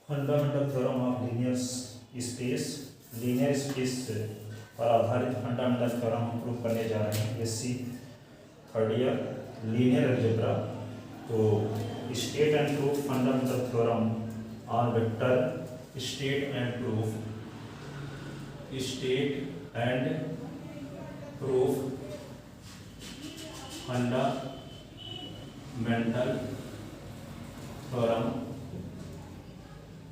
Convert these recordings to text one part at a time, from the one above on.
Fundamental theorem of linear space पर आधारित fundamental theorem हम प्रूव करने जा रहे हैं SC third year linear algebra. तो state and proof fundamental theorem on vector state and proof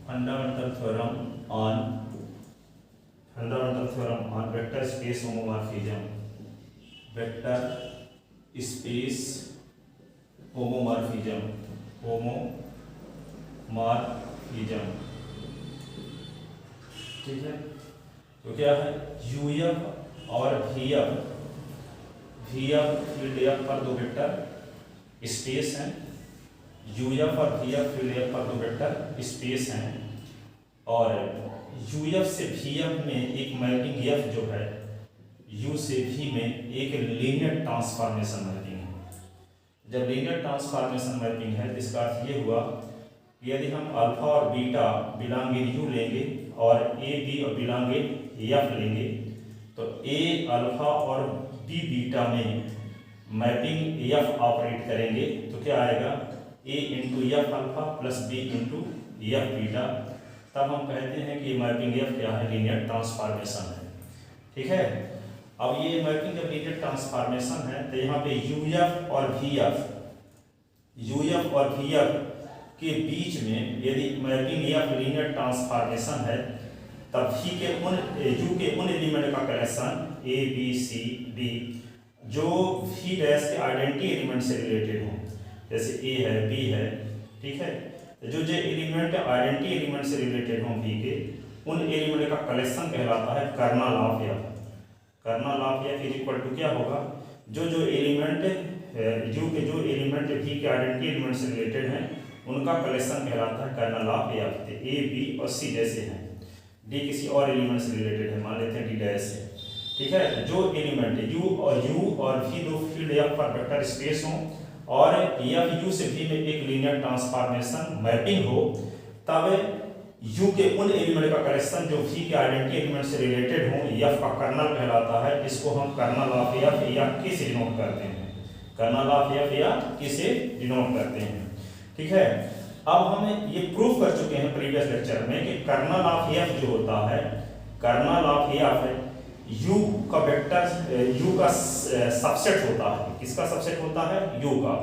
fundamental theorem on vector space homomorphism. ठीक है, तो क्या है यूएफ और वीएफ फील्ड एफ पर दो वेक्टर स्पेस हैं। यूएफ और वीएफ फील्ड एफ पर दो वेक्टर स्पेस हैं और यूएफ से वीएफ में एक मैपिंग एफ जो है यू से वी में एक लीनियर ट्रांसफॉर्मेशन मैपिंग है। जब लीनियर ट्रांसफॉर्मेशन मैपिंग है तो इसका अर्थ ये हुआ कि यदि हम अल्फा और बीटा बिलोंगिंग यू लेंगे और ए बी और बिलोंगिंग एफ लेंगे तो ए अल्फा और बी बीटा में मैपिंग एफ ऑपरेट करेंगे तो क्या आएगा A into F alpha plus B into F beta. तब हम कहते हैं कि मैपिंग एफ क्या है, लीनियर ट्रांसफॉर्मेशन है। ठीक है, अब ये मैपिंग जब लीनियर ट्रांसफॉर्मेशन है तो यहाँ पे यूएफ और वीएफ के बीच में यदि मैपिंग एफ लीनियर ट्रांसफॉर्मेशन है तब वी के यू के उन एलिमेंट का collection A B C D जो वी डैश के आइडेंटिटी एलिमेंट से रिलेटेड हो, जैसे ए है बी है। ठीक है, जो एलिमेंट आइडेंटिटी एलिमेंट से रिलेटेड हों वी के उन एलिमेंट का कलेक्शन कहलाता है kernel of F. Kernel of F is equal to क्या होगा, जो एलिमेंट यू के जो एलिमेंट वी के आइडेंटिटी एलिमेंट से रिलेटेड हैं उनका कलेक्शन कहलाता है kernel of F. A B और सी जैसे हैं, डी किसी और एलिमेंट से रिलेटेड है, मान लेते हैं डी डैश है। ठीक है, जो एलिमेंट यू और वी दो फील्ड एफ पर वेक्टर स्पेस हों और एफ यू से वी में एक लीनियर ट्रांसफॉर्मेशन मैपिंग हो तब यू के उन एलिमेंट का कलेक्शन जो वी के आइडेंटिटी एलिमेंट से रिलेटेड हो एफ का कर्नल कहलाता है। इसको हम कर्नल ऑफ एफ या के से डिनोट करते हैं, कर्नल ऑफ एफ या के से डिनोट करते हैं। ठीक है, अब हम ये प्रूव कर चुके हैं प्रीवियस लेक्चर में कि कर्नल ऑफ एफ जो होता है, कर्नल ऑफ एफ यू का वेक्टर यू का सबसेट होता है। किसका सबसेट होता है, यू का।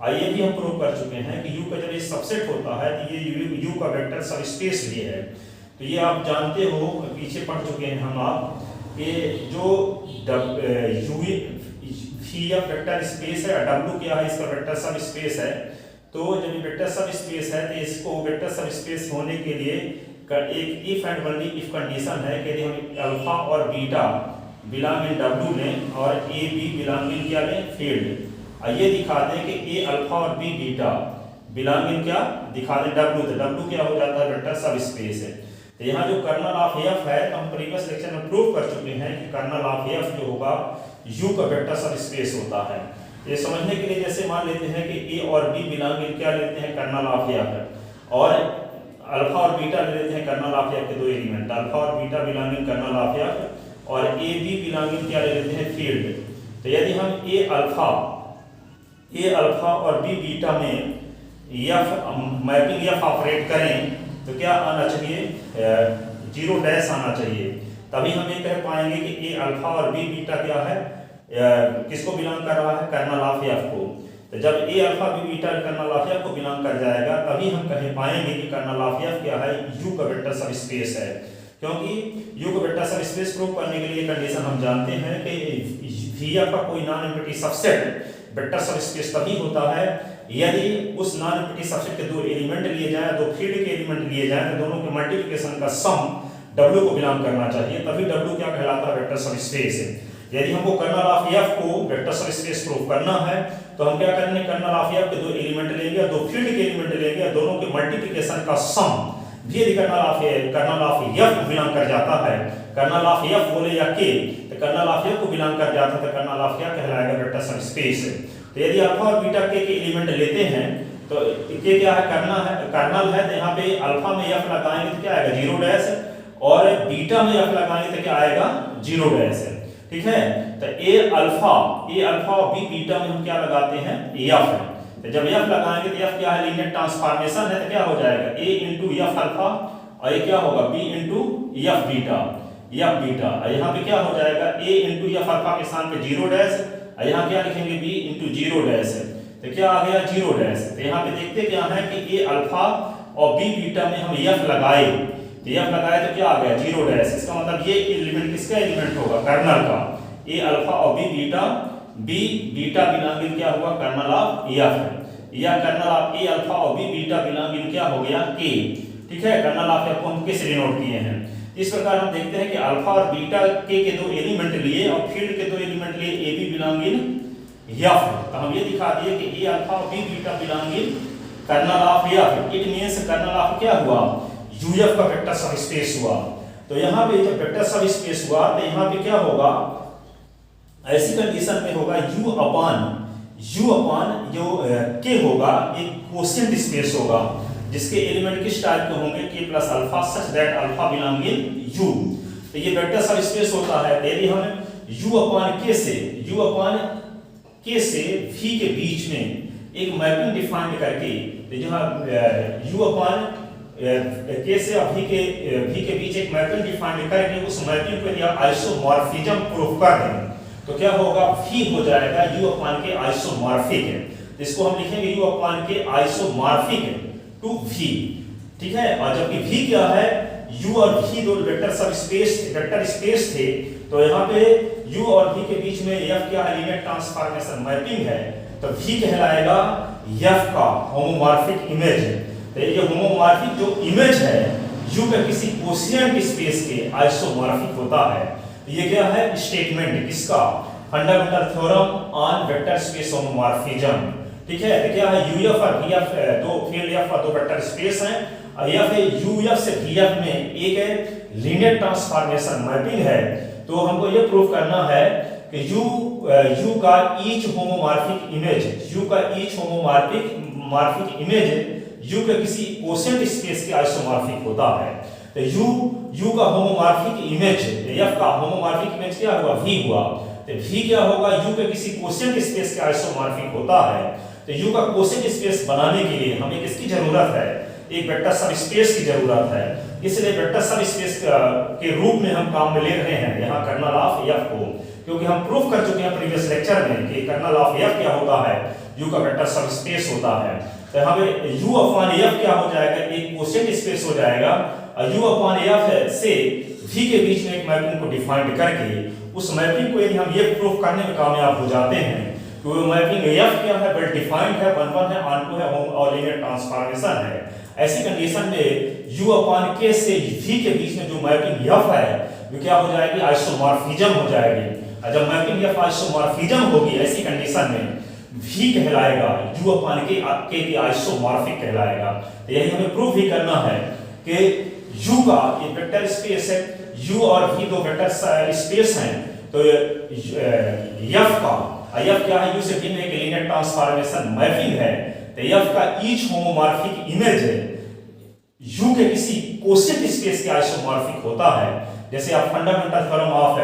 आइए भी हम प्रूव कर चुके हैं कि यू का जब ये सबसेट होता है तो ये यू का वेक्टर सबस्पेस भी है। तो ये आप जानते हो, पीछे पढ़ चुके हैं हम आप कि जो यू वी वेक्टर स्पेस है, डब्ल्यू क्या है, इसका वेक्टर सब स्पेस है। तो जब ये वेक्टर सब स्पेस है तो इसको वेक्टर सब स्पेस होने के लिए एक if and only if condition है कि यदि हम अल्फा और बीटा बिलोंग इन डब्ल्यू लें और ए बी बिलोंग इन क्या लें, फील्ड। ये दिखा दें कि ए अल्फा और बी बीटा बिलोंग इन क्या दिखा दें, डब्ल्यू। तो डब्ल्यू क्या हो जाता है, वेक्टर सब स्पेस है। तो यहाँ जो कर्नल ऑफ एफ है तो हम प्रीवियस लेक्चर में प्रूव कर चुके हैं कि कर्नल ऑफ एफ जो होगा यू का वेक्टर सब स्पेस होता है। ये समझने के लिए जैसे मान लेते हैं कि ए और बी बिलोंग इन क्या लेते हैं, कर्नल ऑफ एफ और अल्फा और बीटा ले लेते हैं कर्नल ऑफ एफ के दो एलिमेंट, अल्फा और beta belong in kernel of F और ए बी बिलोंग इन क्या ले लेते हैं, फील्ड। तो यदि हम ए अल्फा और बी बीटा में एफ मैपिंग एफ ऑपरेट करें तो क्या आना चाहिए, जीरो डैश आना चाहिए। तभी हम ये कह पाएंगे कि ए अल्फा और बी बीटा क्या है, किसको बिलोंग कर रहा है, कर्नल ऑफ एफ को। तो जब A alpha B beta kernel of F को बिलोंग कर जाएगा तभी हम कह पाएंगे कि कर्नल ऑफ एफ क्या है, यू का वेक्टर सब स्पेस है। क्योंकि यू का वेक्टर सब स्पेस प्रूव करने के लिए कंडीशन हम जानते हैं कि वी एफ का कोई नॉन एम्प्टी सबसेट वेक्टर सब स्पेस तभी होता है यदि उस नॉन एम्प्टी सबसेट के दो एलिमेंट लिए जाए, दो फील्ड के एलिमेंट लिए जाए तो दोनों के मल्टीप्लिकेशन का सम डब्ल्यू को बिलोंग करना चाहिए, तभी डब्ल्यू क्या कहलाता है, वेक्टर सब स्पेस है। यदि हमको कर्नल ऑफ एफ को वेक्टर सब स्पेस प्रूव करना है तो हम क्या करेंगे, कर्नल ऑफ एफ के दो एलिमेंट लेंगे, दो फील्ड के एलिमेंट लेंगे, दोनों के मल्टीप्लिकेशन का सम भी यदि कर्नल ऑफ एफ बिलोंग कर जाता है, कर्नल ऑफ एफ बोले या के, तो कर्नल ऑफ एफ को बिलोंग कर जाता है तो कर्नल ऑफ क्या कहलाएगा, वेक्टर सब स्पेस। तो यदि अल्फा और बीटा के एलिमेंट लेते हैं तो के क्या है, कर्नल है, तो यहाँ पे अल्फा में एफ लगाएंगे तो क्या आएगा 0 डैश, और बीटा में एफ लगाएंगे तो क्या आएगा 0 डैश। ठीक है, तो ए अल्फा और बी बीटा में हम क्या लगाते हैं एफ है, तो जब एफ लगाएंगे तो एफ क्या है लीनियर ट्रांसफॉर्मेशन है, तो क्या हो जाएगा ए इंटू एफ अल्फा, और ये क्या होगा बी इंटू एफ बीटा, यहाँ पे क्या हो जाएगा ए इंटू एफ अल्फा के स्थान पे 0 डैश, यहाँ क्या लिखेंगे बी इंटू 0 डैश, तो क्या आ गया 0 डैश। तो यहाँ पे देखते क्या है कि ए अल्फा और बी बीटा में हम एफ लगाए, तो एफ लगाए तो क्या आ गया 0 डैश, इसका मतलब ये एलिमेंट किसका एलिमेंट होगा, कर्नल का। ए अल्फा और बी बीटा बिलोंगिंग क्या हुआ, कर्नल ऑफ एफ है, या कर्नल ऑफ ए अल्फा और बी बीटा बिलोंगिंग क्या हो गया के। ठीक है, कर्नल ऑफ एफ को हम किस डिनोट किए हैं। इस प्रकार हम देखते हैं कि अल्फा और बीटा के दो एलिमेंट लिए और फील्ड के दो एलिमेंट लिए ए बी बिलोंगिंग एफ, तो हम ये दिखा दिए कि ए अल्फा और B beta belonging kernel of F. It means kernel of क्या हुआ, यूएफ का वेक्टर सब स्पेस हुआ। तो यहाँ पे जब वेक्टर सब स्पेस हुआ तो यहाँ पे क्या होगा, ऐसी कंडीशन में होगा यू अपान जो के होगा एक क्वोशिएंट स्पेस होगा जिसके एलिमेंट किस टाइप के होंगे के plus alpha, such that alpha belonging you. तो ये वेक्टर सब स्पेस होता है। यदि हम यू अपान के से v के बीच में एक मैपिंग डिफाइन करके, तो जहाँ यू अपान के से v के बीच एक मैपिंग डिफाइन करके उस मैपिंग को यदि आप आइसोमॉर्फिज्म प्रूफ कर दें तो क्या होगा v हो जाएगा u अपान के आइसोमॉर्फिक है, इसको हम लिखेंगे u अपान के आइसोमॉर्फिक टू v। ठीक है, और जबकि v क्या है, u और v दो वेक्टर स्पेस थे, तो यहाँ पे u और v के बीच में f क्या है लीनियर ट्रांसफॉर्मेशन मैपिंग है, तो v कहलाएगा f का होमोमॉर्फिक इमेज। तो ये होमोमॉर्फिक जो इमेज है u का किसी क्वोशिएंट स्पेस के आइसोमॉर्फिक होता है। ये क्या है स्टेटमेंट किसका, fundamental theorem on vector space homomorphism. ठीक है, तो क्या है यूएफ और वीएफ दो फील्ड एफ और दो वेक्टर स्पेस हैं, और एफ है यूएफ से वीएफ में एक लीनियर ट्रांसफॉर्मेशन मैपिंग है। तो हमको ये प्रूव करना है कि यू का ईच होमोमॉर्फिक इमेज यू के किसी क्वोशिएंट स्पेस के आइसोमॉर्फिक होता है। तो यू का होमोमॉर्फिक इमेज, एफ का होमोमॉर्फिक इमेज क्या हुआ v हुआ, तो v क्या होगा यू के किसी क्वोशिएंट स्पेस के आइसोमॉर्फिक होता है। तो यू का क्वोशिएंट स्पेस बनाने के लिए हमें किसकी जरूरत है, एक वेक्टर सब स्पेस की जरूरत है। इसलिए वेक्टर सब स्पेस के रूप में हम काम में ले रहे हैं यहाँ कर्नल ऑफ एफ को, क्योंकि हम प्रूफ कर चुके हैं प्रीवियस लेक्चर में कि कर्नल ऑफ एफ क्या होता है, यू का वेक्टर सब स्पेस होता है। तो यहाँ पे यू अपॉन एफ क्या हो जाएगा, एक क्वोशिएंट स्पेस हो जाएगा, और यू अपॉन एफ से v के बीच में एक मैपिंग को डिफाइन करके उस मैपिंग को यदि हम ये प्रूफ करने में कामयाब हो जाते हैं कि वो मैपिंग f क्या है वेल डिफाइंड है, 1 है, ऑन 2 है, और लीनियर ट्रांसफॉर्मेशन है। ऐसी कंडीशन में u अपॉन k से v के बीच में जो मैपिंग f है वो क्या हो जाएगी, आइसोमॉर्फिज्म हो जाएगी। और जब मैपिंग f आइसोमॉर्फिज्म होगी ऐसी कंडीशन में v कहलाएगा u अपॉन k आइसोमॉर्फिक कहलाएगा। तो यही हमें प्रूफ भी करना है कि u का ये वेक्टर स्पेस है, u और v दो वेक्टर स्पेस हैं, तो f का f क्या है, u से v में एक लीनियर ट्रांसफॉर्मेशन मैपिंग है। तो f का ईच होमोमॉर्फिक इमेज है u के किसी क्वोशिएंट स्पेस के आइसोमॉर्फिक होता है। जैसे आप फंडामेंटल थ्योरम ऑफ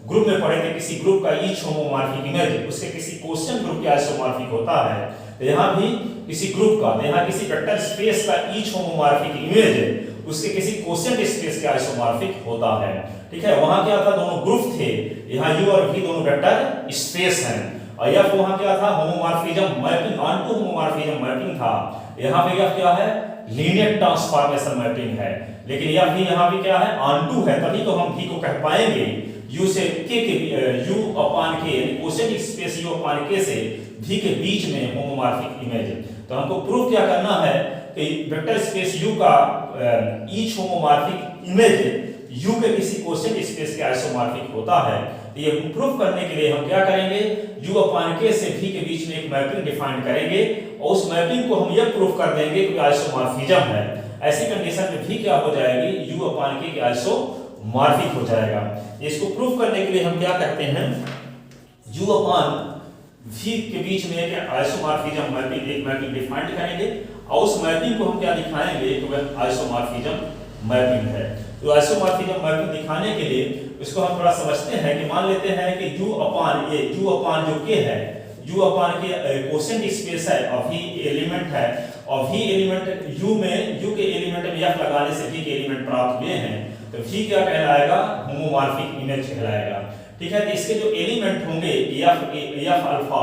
ग्रुप में पढ़े थे, किसी ग्रुप का ईच होमोमॉर्फिक इमेज उसके किसी क्वोशिएंट ग्रुप के आइसोमॉर्फिक होता है। तो यहाँ भी किसी ग्रुप का, यहाँ किसी वेक्टर स्पेस का ईच होमोमॉर्फिक इमेज उसके किसी क्वोशिएंट स्पेस के आइसोमॉर्फिक होता है। ठीक है, वहां क्या था, दोनों ग्रुप थे, यहाँ u और v दोनों वेक्टर स्पेस हैं, और f वहां क्या था, homomorphism mapping, onto homomorphism mapping था। यहाँ पे f क्या है, लीनियर ट्रांसफॉर्मेशन मैपिंग है। लेकिन f भी यहाँ भी क्या है, ऑन टू है, तभी तो हम v को कह पाएंगे u से k के u अपॉन k यानी quotient space u upon k से v के बीच में होमोमॉर्फिक इमेज। तो हमको प्रूफ क्या करना है कि वेक्टर स्पेस u का ईच होमोमॉर्फिक इमेज u के किसी क्वोशिएंट स्पेस के आइसोमॉर्फिक होता है। तो ये प्रूफ करने के लिए हम क्या करेंगे, u अपॉन k से v के बीच में एक मैपिंग डिफाइन करेंगे, और उस मैपिंग को हम ये प्रूफ कर देंगे कि आइसोमॉर्फिज्म है। ऐसी कंडीशन में v क्या हो जाएगी, u अपॉन k के आइसोमॉर्फिक हो जाएगा। इसको प्रूफ करने के लिए हम क्या कहते हैं, u अपॉन V के बीच में एक आइसोमॉर्फिज्म मैपिंग, एक मैपिंग डिफाइन करेंगे और उस मैपिंग को हम क्या दिखाएंगे कि वह आइसोमॉर्फिज्म मैपिंग है। तो आइसोमॉर्फिज्म मैपिंग दिखाने के लिए इसको हम थोड़ा समझते हैं कि मान लेते हैं कि U अपान A, U अपान जो K है, U अपान के क्वोशिएंट स्पेस है और V एलिमेंट है और V एलिमेंट U में, U के एलिमेंट में F लगाने से V के एलिमेंट प्राप्त हुए हैं, तो V क्या कहलाएगा? होमोमॉर्फिक इमेज कहलाएगा। ठीक है, तो इसके जो एलिमेंट होंगे F alpha,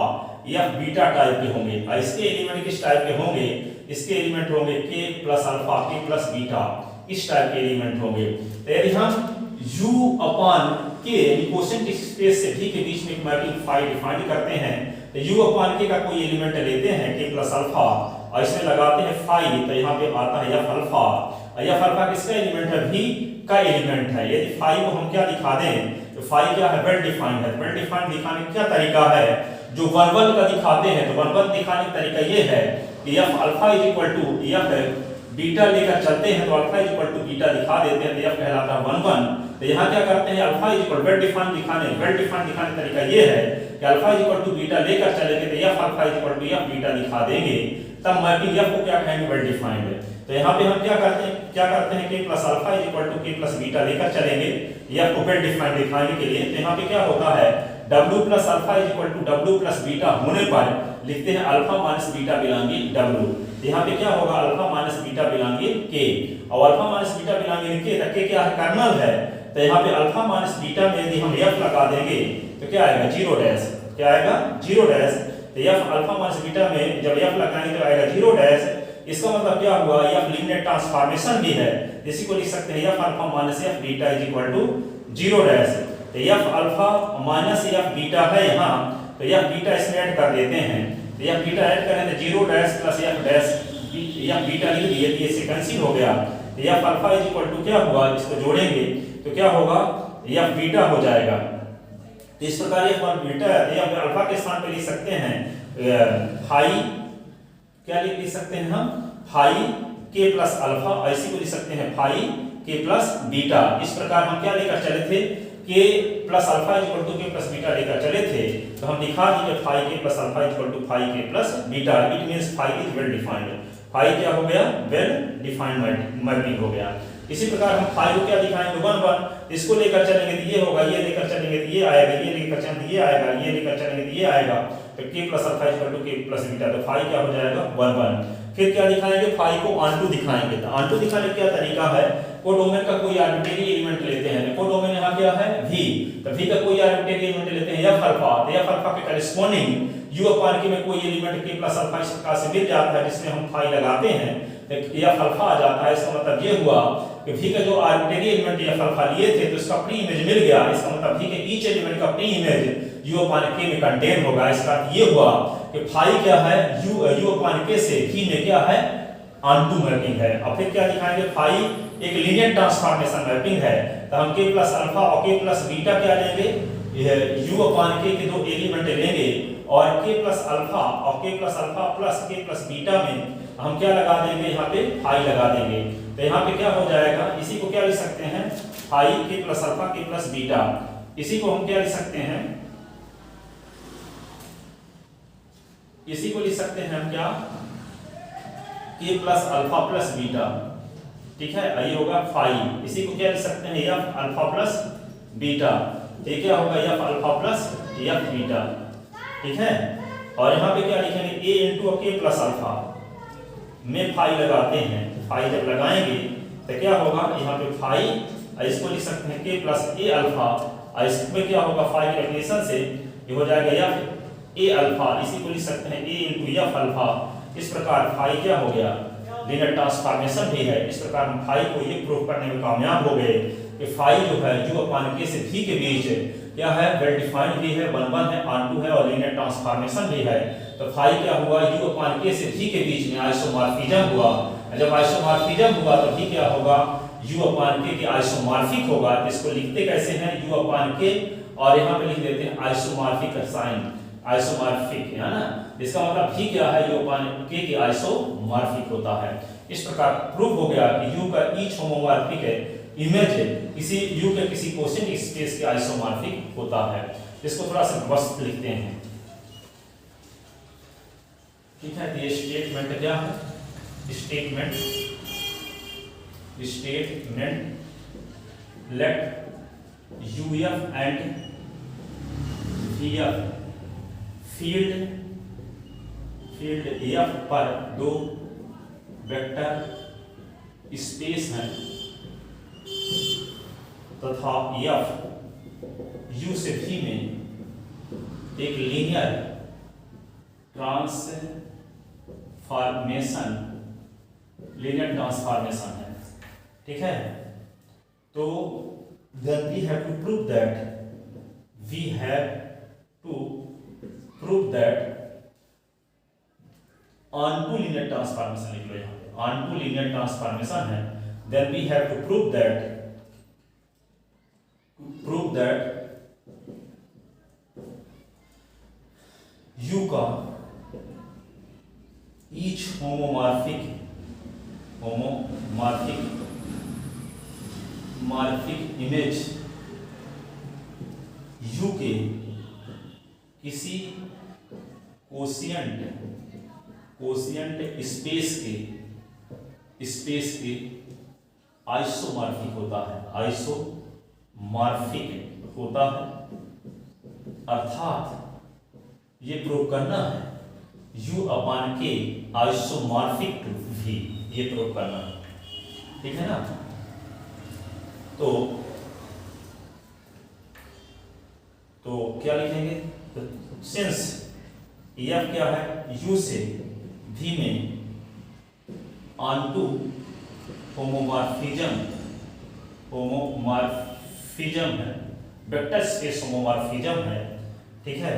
F beta type के होंगे और इसके एलिमेंट किस टाइप के होंगे? इसके एलिमेंट होंगे K plus alpha, K plus beta, इस टाइप के एलिमेंट होंगे। तो यदि हम U upon K quotient space से V के बीच में एक मैपिंग फाई डिफाइन करते हैं, तो U अपान K का कोई एलिमेंट लेते हैं K प्लस अल्फा और इसमें लगाते हैं फाई, तो यहाँ पे आता है F अल्फा और F अल्फा किसका एलिमेंट है? V का एलिमेंट है। यदि फाई को हम क्या दिखा दें तो फाई क्या है? वेल डिफाइंड है। वेल डिफाइंड दिखाने का क्या तरीका है? जो 1 का दिखाते हैं तो 1 दिखाने का तरीका ये है कि F alpha is equal to F beta लेकर चलते हैं तो alpha is equal to beta दिखा देते हैं, तो F कहलाता है 1 तो यहाँ क्या करते हैं? Alpha is equal well defined दिखाने का तरीका ये है कि alpha is equal to beta लेकर चलेंगे तो F alpha is equal to F beta दिखा देंगे, तब मैपिंग F को क्या कहेंगे? Well defined. तो यहाँ पे हम क्या करते हैं K plus alpha is equal to K plus beta लेकर चलेंगे F को वेल डिफाइंड दिखाने के लिए। तो यहाँ पे क्या होता है? W plus alpha is equal to W plus beta होने पर लिखते हैं alpha minus beta belonging W। यहाँ पे क्या होगा? Alpha minus beta belonging K और alpha minus beta belonging K, तो K क्या है? कर्नल है। तो यहाँ पे अल्फा माइनस बीटा में यदि हम F लगा देंगे तो क्या आएगा? 0 डैश। क्या आएगा? 0 डैश। तो F अल्फा माइनस बीटा में जब F लगाएंगे तो आएगा 0 डैश। इसका मतलब क्या हुआ? F लीनियर ट्रांसफॉर्मेशन भी है, इसी को लिख सकते हैं F alpha minus F beta is equal to 0 dash. तो F alpha minus F beta है यहाँ, तो F बीटा इसमें ऐड कर देते हैं, तो F बीटा ऐड करें तो 0 dash plus F dash, F beta लिख दिए, ये सीक्वेंसिंग हो गया। तो F alpha is equal to क्या हुआ? इसको जोड़ेंगे तो क्या होगा? F बीटा हो जाएगा। तो इस प्रकार F बीटा F अल्फा के स्थान पे लिख सकते हैं हाई, क्या लिख सकते हैं हम? हाई K प्लस अल्फा, ऐसी को लिख सकते हैं फाई K प्लस बीटा। इस प्रकार हम क्या लेकर चले थे? K plus alpha is equal to K plus beta लेकर चले थे, तो हम दिखा दिए phi K plus alpha is equal to phi K plus beta. It means phi is well defined. Phi क्या हो गया? वेल डिफाइंड मैपिंग हो गया। इसी प्रकार हम फाई को क्या दिखाएंगे? 1 इसको लेकर चलेंगे तो ये होगा, ये लेकर चलेंगे तो ये आएगा, ये लेकर चलेंगे तो ये आएगा, ये लेकर चलेंगे तो ये आएगा, तो K plus alpha is equal to K plus beta. तो फाई क्या हो जाएगा? 1। फिर क्या दिखाएंगे? फाई को ऑनटू दिखाएंगे। तो ऑनटू दिखाने का क्या तरीका है? कोडोमेन का कोई आर्बिट्रेरी एलिमेंट लेते हैं, कोडोमेन यहाँ क्या है? V। तो V का कोई आर्बिट्रेरी एलिमेंट लेते हैं F अल्फा, तो F अल्फा के कॉरेस्पॉन्डिंग U अपान K में कोई एलिमेंट K प्लस अल्फा इस प्रकार से मिल जाता है, जिसमें हम फाई लगाते हैं तो F अल्फा आ जाता है। इसका मतलब ये हुआ कि V का जो आर्बिट्रेरी एलिमेंट F अल्फा लिए थे तो इसका प्री इमेज मिल गया। इसका मतलब V के ईच एलिमेंट का pre image U upon K में कंटेन होगा। इसका अर्थ ये हुआ कि फाई क्या है? U अपान K से V में क्या है? ऑनटू मैपिंग है। और फिर क्या दिखाएंगे? फाई एक लीनियर ट्रांसफॉर्मेशन मैपिंग है, तो हम K प्लस अल्फा और K प्लस बीटा क्या लेंगे? U अपान K के दो एलिमेंट लेंगे और K प्लस अल्फा और K plus alpha plus K plus beta में हम क्या लगा देंगे? यहाँ पे फाई लगा देंगे। तो यहाँ पे क्या हो जाएगा? इसी को क्या लिख सकते हैं? Phi K plus alpha K plus beta. इसी को हम क्या लिख सकते हैं? इसी को लिख सकते हैं हम क्या? K plus alpha plus beta. ठीक है, ये होगा फाई। इसी को क्या लिख सकते हैं? F alpha plus beta. ये क्या होगा? F alpha plus F beta. ठीक है, और यहाँ पे क्या लिखेंगे? A into K plus alpha में फाई लगाते हैं। फाई जब लगाएंगे तो क्या होगा? यहाँ पे फाई, इसको लिख सकते हैं K प्लस A अल्फा, और इसमें क्या होगा? फाई के डेफिनेशन से ये हो जाएगा F A अल्फा। इसी को लिख सकते हैं A इंटू F अल्फा। इस प्रकार फाई क्या हो गया? लीनियर ट्रांसफॉर्मेशन भी है। इस प्रकार हम फाई को ये प्रूव करने में कामयाब हो गए कि फाई जो है U अपान K से V के बीच क्या है? वेल डिफाइंड भी है, 1 है, ऑनटू है और लीनियर ट्रांसफॉर्मेशन भी है। तो फाई क्या हुआ? U अपान K से V के बीच में आइसोमॉर्फिज्म हुआ। जब आइसोमॉर्फिज्म हुआ तो V क्या होगा? U अपान K के आइसोमॉर्फिक होगा। तो इसको लिखते कैसे हैं? U अपान K और यहाँ पे लिख देते हैं आइसोमॉर्फिक साइन, आइसोमॉर्फिक है ना। इसका मतलब V क्या है? U अपान K के आइसोमॉर्फिक होता है। इस प्रकार प्रूव हो गया कि U का ईच होमोमॉर्फिक है इमेज किसी U के किसी क्वोशिएंट स्पेस के आइसोमॉर्फिक होता है। इसको थोड़ा सा व्यवस्थित लिखते हैं। ठीक है, तो ये स्टेटमेंट क्या है? Statement let U F and V F field F पर दो वेक्टर स्पेस हैं तथा एफ यू से भी में एक लीनियर ट्रांसफॉर्मेशन है। ठीक है, तो then we have to prove that onto linear transformation लिख लो यहाँ पे, onto linear ट्रांसफॉर्मेशन है, then we have to prove that U का each homomorphic इमेज U के किसी कोशिएंट स्पेस के आइसोमॉर्फिक होता है, अर्थात ये प्रूव करना है U अपान के आइसोमॉर्फिक टू V, ये प्रूव करना है। ठीक है ना, तो क्या लिखेंगे? तो सिंस F क्या है? U से V में ऑनटू होमोमॉर्फिज्म है, वेक्टर स्पेस होमोमॉर्फिज्म है। ठीक है,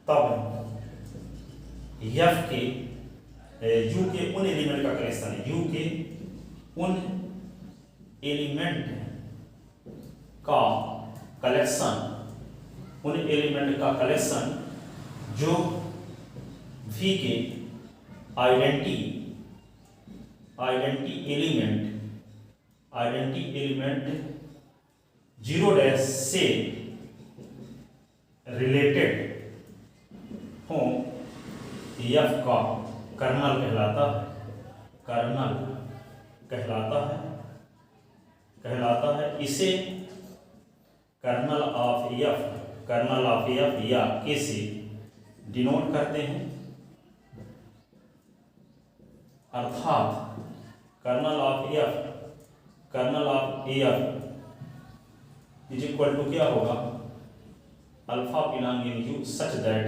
तब F के U के उन एलिमेंट का कलेक्शन है, U के उन एलिमेंट का कलेक्शन जो V के आइडेंटिटी एलिमेंट 0' से रिलेटेड हो, F का कर्नल कहलाता है। इसे कर्नल ऑफ F या K से डिनोट करते हैं, अर्थात kernel of F is equal to क्या होगा? Alpha belonging U such that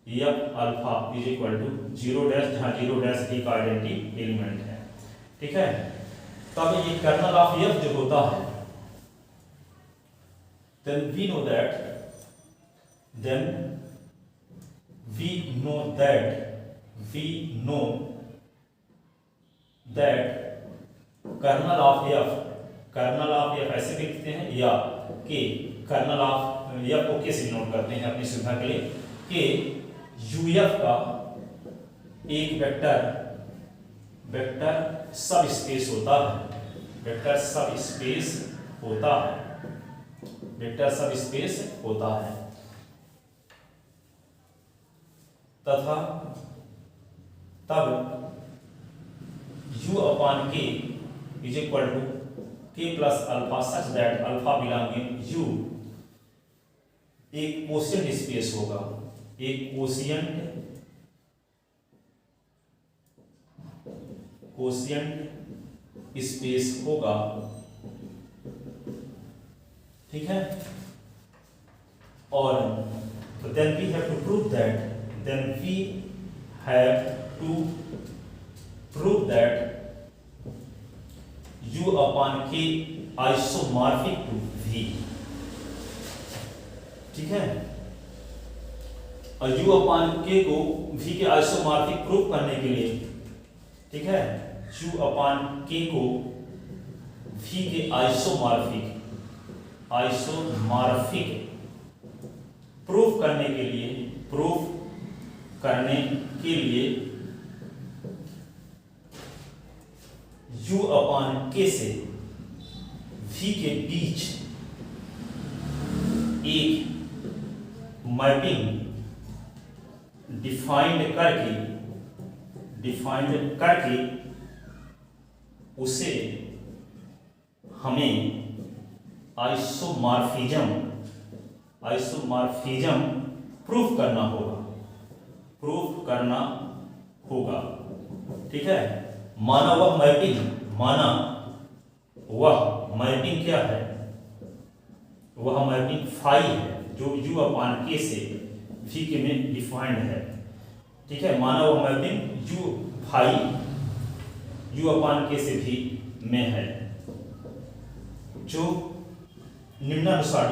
F alpha is equal to 0', जहाँ 0' भी का आइडेंटिटी एलिमेंट है। ठीक है, तब ये कर्नल ऑफ F जो होता है, then we know that kernel of F ऐसे लिखते हैं, या कि कर्नल ऑफ F को कैसे नोट करते हैं अपनी सुविधा के लिए, कि UF का एक वेक्टर सब स्पेस होता है तथा तब U upon K is equal to K plus alpha such that alpha belonging U एक कोशिएंट स्पेस होगा, एक कोशिएंट स्पेस होगा। ठीक है, और तो then we have to prove that U upon K isomorphic to V। ठीक है, और U अपान K को V के आइसोमॉर्फिक प्रूव करने के लिए, ठीक है, U अपान K को V के आइसोमॉर्फिक प्रूफ करने के लिए U अपान K से V के बीच एक मैपिंग डिफाइंड करके उसे हमें आइसोमॉर्फिज्म प्रूफ करना होगा। ठीक है, माना वह मैपिंग क्या है, वह मैपिंग फाई है जो u अपान के से v के में डिफाइंड है। ठीक है, माना वह मैपिंग u अपान के से v में है जो निम्नानुसार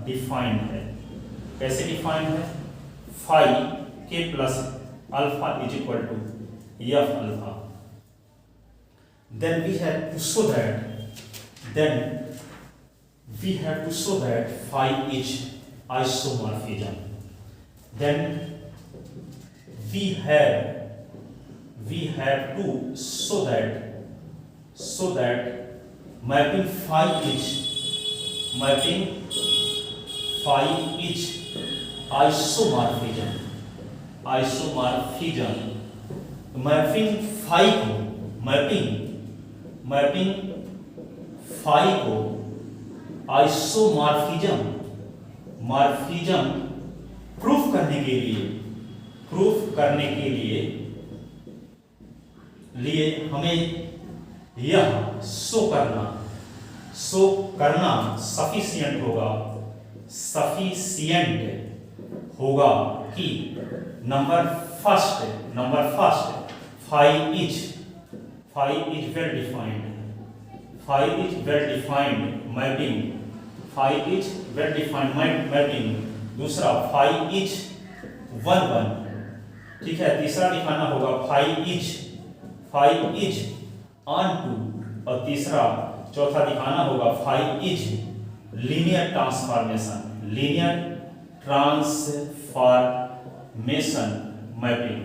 डिफाइंड है। कैसे डिफाइंड है? फाई के plus alpha is equal to F alpha. Then we have to show that phi is isomorphism. Then we have to show that mapping phi is isomorphism. Mapping phi को isomorphism proof करने के लिए हमें यह show करना sufficient होगा कि number first phi is well defined mapping. दूसरा फाई इज 1 ठीक है। तीसरा दिखाना होगा फाई इज ऑन टू, और चौथा दिखाना होगा phi is linear transformation mapping.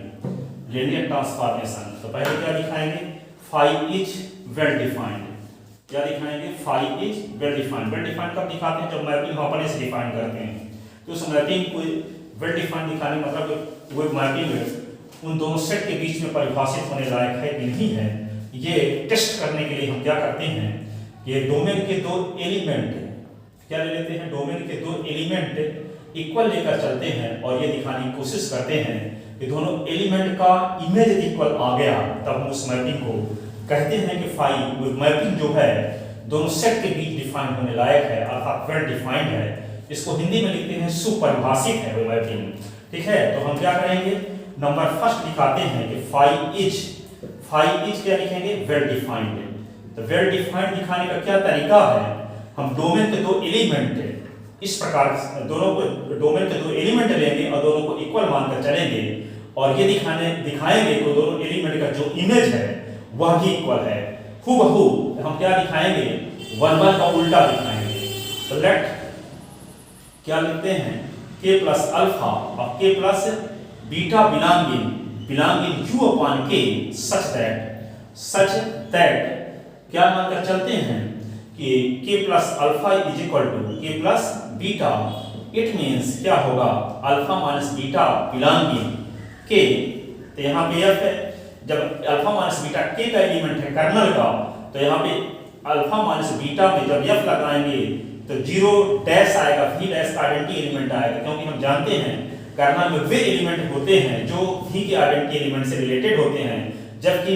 तो पहले क्या दिखाएंगे? Phi is well defined. क्या दिखाएंगे? फाई इज वेल डिफाइंड कब दिखाते हैं? जब मैपिंग हम अपने से डिफाइन करते हैं। तो उस मैपिंग को वेल डिफाइंड दिखाने मतलब वो मैपिंग उन दोनों सेट के बीच में परिभाषित होने लायक है कि नहीं है, ये टेस्ट करने के लिए हम क्या करते हैं? ये डोमेन के 2 एलिमेंट क्या ले लेते हैं? डोमेन के 2 एलिमेंट इक्वल लेकर चलते हैं और ये दिखाने की कोशिश करते हैं कि दोनों एलिमेंट का इमेज इक्वल आ गया, तब हम उस मैपिंग को कहते हैं कि फाई मैपिंग जो है दोनों सेट के बीच डिफाइन होने लायक है, अर्थात वेल डिफाइंड है। इसको हिंदी में लिखते हैं सुपरिभाषित है वो मैपिंग। ठीक है, तो हम क्या करेंगे? नंबर फर्स्ट दिखाते हैं कि फाई इज क्या लिखेंगे? Well defined. तो वेल डिफाइंड दिखाने का क्या तरीका है? हम डोमेन के 2 एलिमेंट इस प्रकार डोमेन के 2 एलिमेंट लेंगे और दोनों को इक्वल मानकर चलेंगे और ये दिखाएंगे कि दोनों एलिमेंट का जो इमेज है वह भी इक्वल है। हूबहू हम क्या दिखाएंगे? 1 का उल्टा दिखाएंगे। तो लेट क्या लिखते हैं? के प्लस अल्फा और K plus beta belonging U upon K such that क्या मानकर चलते हैं कि K plus alpha is equal to K plus beta. It means क्या होगा? अल्फा माइनस बीटा बिलोंगिंग के। तो यहाँ पे एफ है, जब अल्फा माइनस बीटा के का एलिमेंट है कर्नल का, तो यहाँ पे अल्फा माइनस बीटा में जब एफ लगाएंगे तो 0 डैश आएगा, v डैश का आइडेंटिटी एलिमेंट आएगा, क्योंकि हम जानते हैं कर्नल में वे एलिमेंट होते हैं जो v के आइडेंटिटी एलिमेंट से रिलेटेड होते हैं, जबकि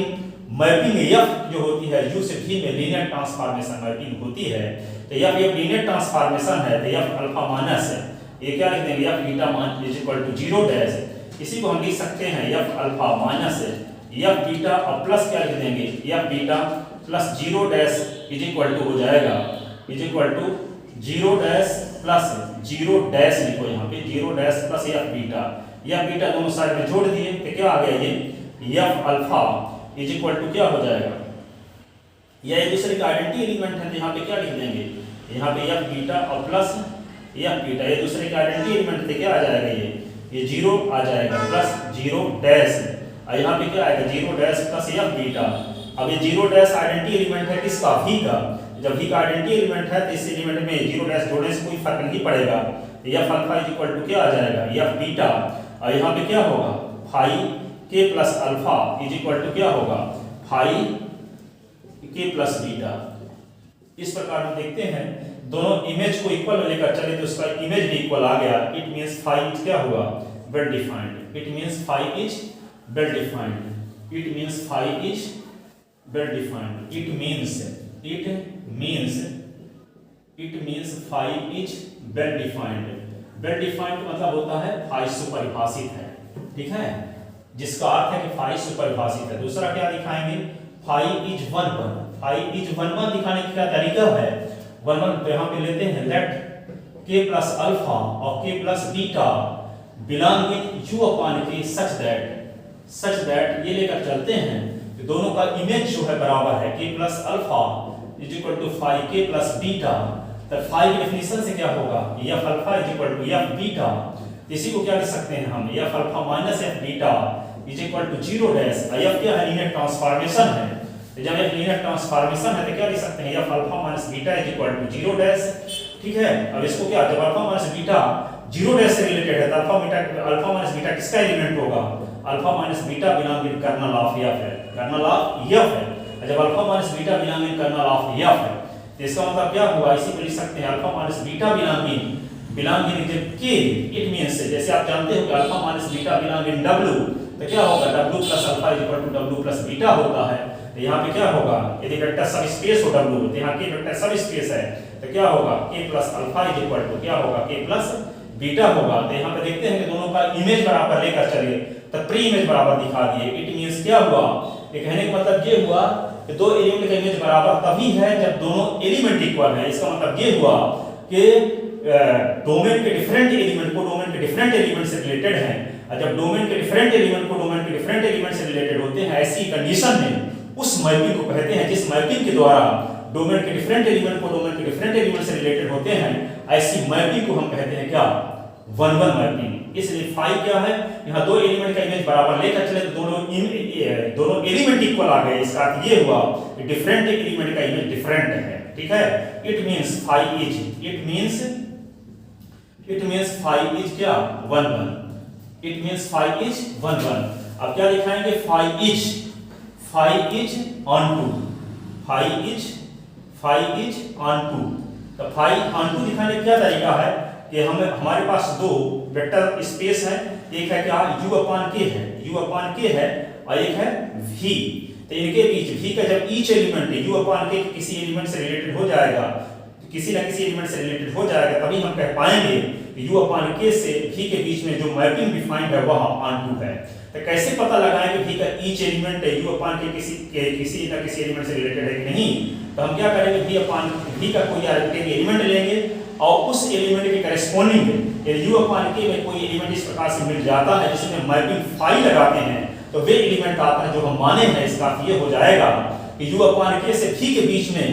मैपिंग f जो होती है u से v में लीनियर ट्रांसफॉर्मेशन मैपिंग होती है। तो f लीनियर ट्रांसफॉर्मेशन है, तो f अल्फा माइनस है, ये क्या लिख देंगे? f beta is equal to 0 dash. इसी को हम लिख सकते हैं f alpha minus f beta और प्लस क्या लिख देंगे? f beta plus 0 dash is equal to हो जाएगा is equal to 0 dash plus 0 dash लिखो यहाँ पे 0 डैश प्लस f बीटा दोनों साइड में जोड़ दिए तो क्या आ गया? ये f alpha is equal to क्या हो जाएगा? यह एक दूसरे का आइडेंटिटी एलिमेंट है, तो यहाँ पे क्या लिख देंगे? यहाँ पे f बीटा और प्लस f बीटा ये दूसरे का आइडेंटिटी एलिमेंट थे, क्या आ जाएगा? ये 0 आ जाएगा प्लस 0 डैश, और यहाँ पे क्या आएगा? 0 डैश प्लस f बीटा। अब ये 0 डैश आइडेंटिटी एलिमेंट है किसका? v का। जब v का आइडेंटिटी एलिमेंट है तो इस एलिमेंट में 0 डैश जोड़ने से कोई फर्क नहीं पड़ेगा। F alpha is equal to क्या आ जाएगा, एफ बीटा, और यहाँ पे क्या होगा फाई के plus alpha is equal to क्या होगा फाई के प्लस बीटा। इस प्रकार हम देखते हैं दोनों इमेज को इक्वल लेकर चले तो उसका इमेज भी इक्वल आ गया। इट मींस फाई इज क्या हुआ well defined. It means phi is well defined. It means phi is well defined. It means phi is well defined. Well defined मतलब होता है फाई सुपरिभाषित है, ठीक है, जिसका अर्थ है कि फाई सुपरिभाषित है। दूसरा क्या दिखाएंगे, फाई इज 1 1। फाई इज 1 1 दिखाने का क्या तरीका है, 1 1 तो यहाँ पे लेते हैं लेट के प्लस अल्फा और K plus beta belong in you upon K such that ये लेकर चलते हैं कि दोनों का इमेज जो है बराबर है k plus alpha is equal to phi के प्लस बीटा। तो फाई की डेफिनेशन से क्या होगा F alpha is equal to F beta. इसी को क्या लिख सकते हैं हम F alpha minus F beta is equal to 0 dash. F क्या है लीनियर ट्रांसफॉर्मेशन है, तो जब एक लीनियर ट्रांसफॉर्मेशन है तो क्या लिख सकते हैं F alpha minus beta is equal to 0 dash, ठीक है। अब इसको क्या जब अल्फा माइनस बीटा 0 डैश से रिलेटेड है तो अल्फा माइनस बीटा किसका एलिमेंट होगा, alpha minus beta belong in kernel of F है, कर्नल ऑफ एफ है। जब alpha minus beta belong in kernel of F है तो इसका मतलब क्या हुआ, इसी को लिख सकते हैं alpha minus beta belong in K. It means जैसे आप जानते हो कि alpha minus beta belong in w, तो क्या होगा w plus alpha is equal to w plus beta होता है। तो यहाँ पे क्या होगा, यदि वेक्टर सब स्पेस हो w तो यहाँ के वेक्टर सब स्पेस है तो क्या होगा k plus alpha is equal to क्या होगा k प्लस बीटा होगा। तो यहाँ पे देखते हैं कि दोनों का इमेज बराबर लेकर चले तो प्री इमेज बराबर दिखा दिए। इट मींस क्या हुआ, ये कहने का मतलब ये हुआ कि दो एलिमेंट का इमेज बराबर तभी है जब दोनों एलिमेंट इक्वल है। इसका मतलब ये हुआ कि डोमेन के डिफरेंट एलिमेंट को डोमेन के डिफरेंट एलिमेंट से रिलेटेड है, और जब डोमेन के डिफरेंट एलिमेंट को डोमेन के डिफरेंट एलिमेंट से रिलेटेड होते हैं ऐसी कंडीशन में उस मैपिंग को कहते हैं जिस मैपिंग के द्वारा डोमेन के डिफरेंट एलिमेंट को डोमेन के डिफरेंट एलिमेंट से रिलेटेड होते हैं ऐसी मैपिंग को हम कहते हैं क्या 1 1 मैपिंग। इसलिए फाई क्या है, यहाँ दो एलिमेंट का इमेज बराबर लेकर चले तो दोनों एलिमेंट इक्वल आ गए। इसका अर्थ ये हुआ कि डिफरेंट एलिमेंट का इमेज डिफरेंट है, ठीक है। It means phi is phi is क्या 1 1। It means phi is 1 1। अब क्या दिखाएंगे, फाई इज ऑन टू। तो फाई ऑन टू दिखाने का क्या तरीका है कि हमारे पास दो वेक्टर स्पेस है, एक है क्या u अपॉन k है और एक है v। तो इनके बीच v का जब each element u upon k किसी एलिमेंट से रिलेटेड हो जाएगा, किसी ना किसी एलिमेंट से रिलेटेड हो जाएगा, तभी हम कह पाएंगे कि u अपॉन k से v के बीच में जो मैपिंग डिफाइंड है वह ऑन टू है। तो कैसे पता लगाएं कि v का ईच एलिमेंट है u अपॉन k किसी ना किसी एलिमेंट से रिलेटेड है कि नहीं। तो हम क्या करेंगे, v का कोई आर्बिट्रेरी एलिमेंट लेंगे और उस एलिमेंट के करेस्पॉन्डिंग यदि u अपॉन k में कोई एलिमेंट इस प्रकार से मिल जाता है जिसमें मैपिंग फाई लगाते हैं तो वे एलिमेंट आता है जो हम माने हैं। इसका अर्थ ये हो जाएगा कि u अपॉन k से v के बीच में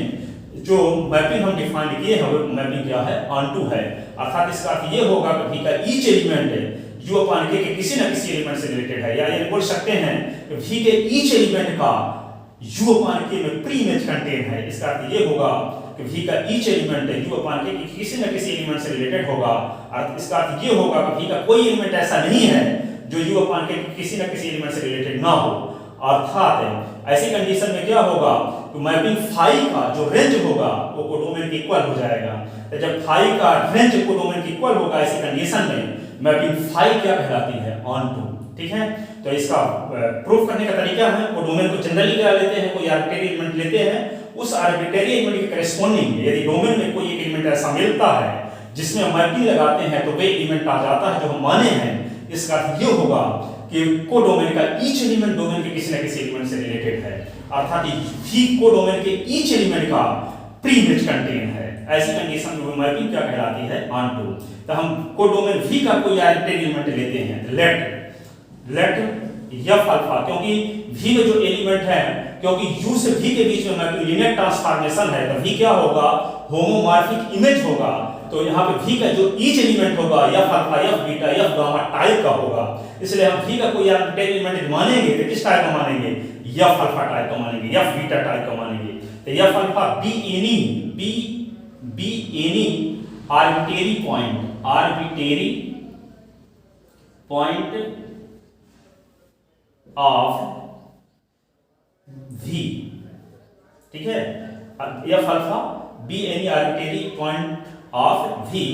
जो मैपिंग हम डिफाइन किए हैं वो मैपिंग क्या है ऑन टू है। अर्थात इसका अर्थ ये होगा कि v का ईच एलिमेंट है u अपॉन k के किसी ना किसी एलिमेंट से रिलेटेड है, या ये बोल सकते हैं कि v के ईच एलिमेंट का u अपॉन k में प्री इमेज कंटेन है। इसका अर्थ ये होगा कि v का ईच एलिमेंट है u अपॉन k किसी न किसी एलिमेंट से रिलेटेड होगा। इसका अर्थ ये होगा कि v का कोई एलिमेंट ऐसा नहीं है जो u अपॉन k किसी न किसी एलिमेंट से रिलेटेड ना हो। अर्थात ऐसी कंडीशन में क्या होगा कि मैपिंग फाई का जो रेंज होगा वो कोडोमेन के इक्वल हो जाएगा। तो जब फाई का रेंज कोडोमेन के इक्वल होगा ऐसी कंडीशन में मैपिंग फाई क्या कहलाती है ऑन टू, ठीक है। तो इसका प्रूफ करने का तरीका है, कोडोमेन को जनरली क्या लेते हैं, कोई आर्बिट्रेरी एलिमेंट लेते हैं, उस आर्बिट्रेरी एलिमेंट के करेस्पॉन्डिंग यदि डोमेन में कोई एक एलिमेंट ऐसा मिलता है जिसमें मैपिंग लगाते हैं तो वे एलिमेंट आ जाता है जो हम माने हैं। इसका अर्थ ये होगा कि कोडोमेन का ईच एलिमेंट डोमेन के किसी न किसी एलिमेंट से रिलेटेड है, अर्थात v कोडोमेन के ईच एलिमेंट का प्री इमेज कंटेन है। ऐसी कंडीशन में मैपिंग क्या कहलाती है ऑन टू। तो हम कोडोमेन v का कोई आर्बिट्रेरी एलिमेंट लेते हैं, लेट f अल्फा, क्योंकि v में जो एलिमेंट है, क्योंकि u से v के बीच में मैपिंग लीनियर ट्रांसफॉर्मेशन है तो v क्या होगा, होमोमॉर्फिक इमेज होगा। तो यहाँ पे v का जो ईच एलिमेंट होगा f alpha, f beta, f gamma type का होगा। इसलिए हम v का कोई आर्बिट्रेरी एलिमेंट मानेंगे तो किस टाइप का मानेंगे, f अल्फा टाइप का मानेंगे, f बीटा टाइप का मानेंगे। तो F alpha be any arbitrary point of V, ठीक है, F alpha be any arbitrary point of V,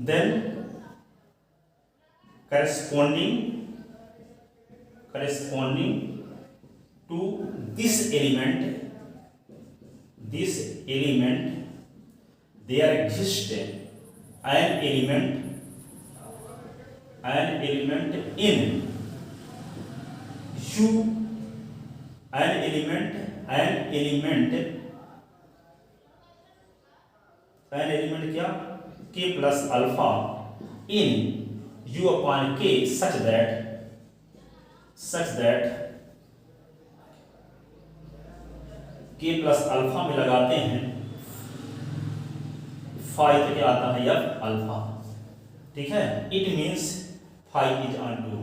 then corresponding to this element there exists an element in u, an element क्या, k plus alpha in u upon k such that k plus alpha में लगाते हैं phi, तो क्या आता है F alpha, ठीक है। It means phi is onto,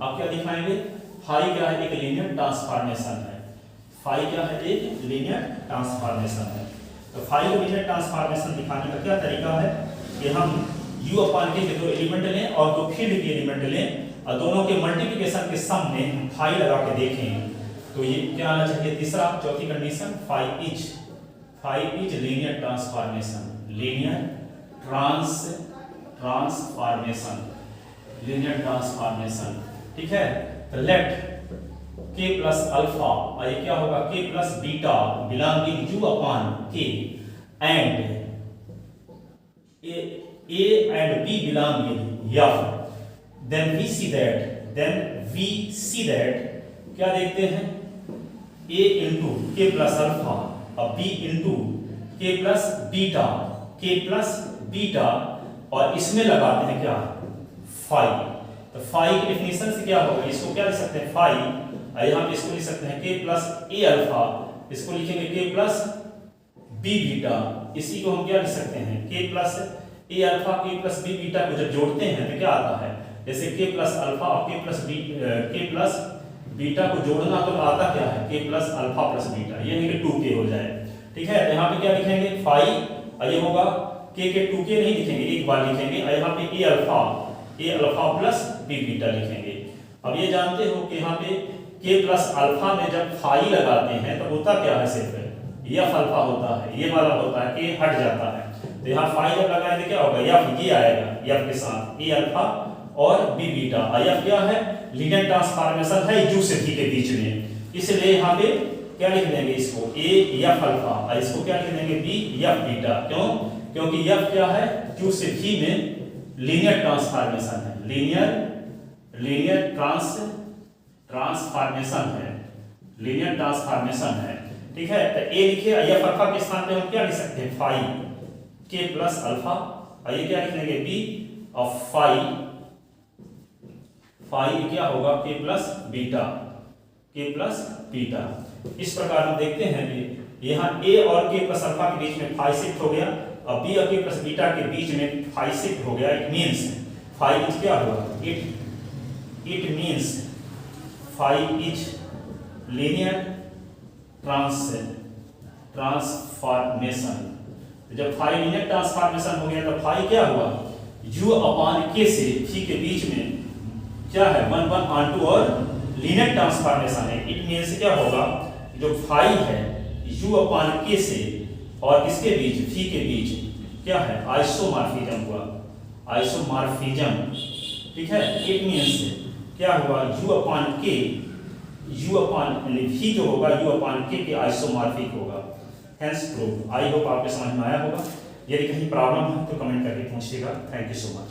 अब क्या दिखाएंगे, फाई क्या है, एक लीनियर ट्रांसफॉर्मेशन है, तो फाई को लीनियर ट्रांसफॉर्मेशन दिखाने का क्या तरीका है कि हम u अपॉन के दो एलिमेंट लें और दो फील्ड के एलिमेंट लें और दोनों के मल्टीप्लिकेशन के सम में हम फाई लगा के देखें, तो ये क्या आना चाहिए, तीसरा, चौथी condition, phi is linear transformation, ठीक है। तो लेट k प्लस अल्फा, और ये क्या होगा, k plus beta belonging u upon k and a and b belonging f, then we see that क्या देखते हैं, a into k plus alpha और b into k plus beta और इसमें लगाते हैं क्या, फाई, तो फाई की डेफिनेशन से क्या होगा, इसको क्या लिख सकते हैं, फाई, यहाँ पे इसको लिख सकते हैं k प्लस a अल्फा, इसको लिखेंगे k प्लस b बीटा, इसी को हम क्या लिख सकते हैं, k plus a alpha k plus b beta को जब जोड़ते हैं तो क्या आता है, जैसे k प्लस अल्फा और k प्लस बीटा को जोड़ना तो आता क्या है, k plus alpha plus beta, ये नहीं कि 2k हो जाए, ठीक है। यहाँ पे क्या लिखेंगे, फाई, और ये होगा k के 2k नहीं लिखेंगे, एक बार लिखेंगे, और यहाँ पे a alpha plus b beta लिखेंगे। अब ये जानते हो कि यहाँ पे k प्लस अल्फा में जब फाई लगाते हैं तो होता क्या है, सिर्फ एफ अल्फा होता है, ये वाला होता है, k हट जाता है, तो यहाँ फाई जब लगाएंगे क्या होगा, एफ ये आएगा, एफ के साथ a अल्फा और b बीटा, एफ क्या है, लीनियर ट्रांसफॉर्मेशन है u से v के बीच में, इसलिए यहाँ पे क्या लिख देंगे, इसको a एफ अल्फा और इसको क्या लिख देंगे, b एफ बीटा, क्यों, क्योंकि एफ क्या है, u से v में लीनियर ट्रांसफॉर्मेशन है, लीनियर ट्रांसफॉर्मेशन है, ठीक है। तो a लिखे, एफ अल्फा के स्थान पे हम क्या लिख सकते हैं, फाई k प्लस अल्फा, और ये क्या लिख देंगे, b और फाई क्या होगा, k प्लस बीटा, इस प्रकार हम देखते हैं कि यहाँ a और k प्लस अल्फा के बीच में फाई शिफ्ट हो गया और b और k प्लस बीटा के बीच में फाई शिफ्ट हो गया, इट मींस फाई इज क्या हुआ, it means phi is linear transformation. जब फाई लीनियर ट्रांसफॉर्मेशन हो गया तो फाई क्या हुआ, u अपॉन k से v के बीच में क्या है, 1/2 और लीनियर ट्रांसफॉर्मेशन है, इट मींस क्या होगा, जो फाई है u अपॉन k से और किसके बीच, v के बीच क्या है, आइसोमॉर्फिज्म हुआ, ठीक है। इट मींस क्या हुआ, u अपॉन v जो होगा u अपॉन k के आइसोमॉर्फिक होगा, हेंस प्रूव। आई होप आपके समझ में आया होगा, यदि कहीं प्रॉब्लम है तो कमेंट करके पूछिएगा। Thank you so much.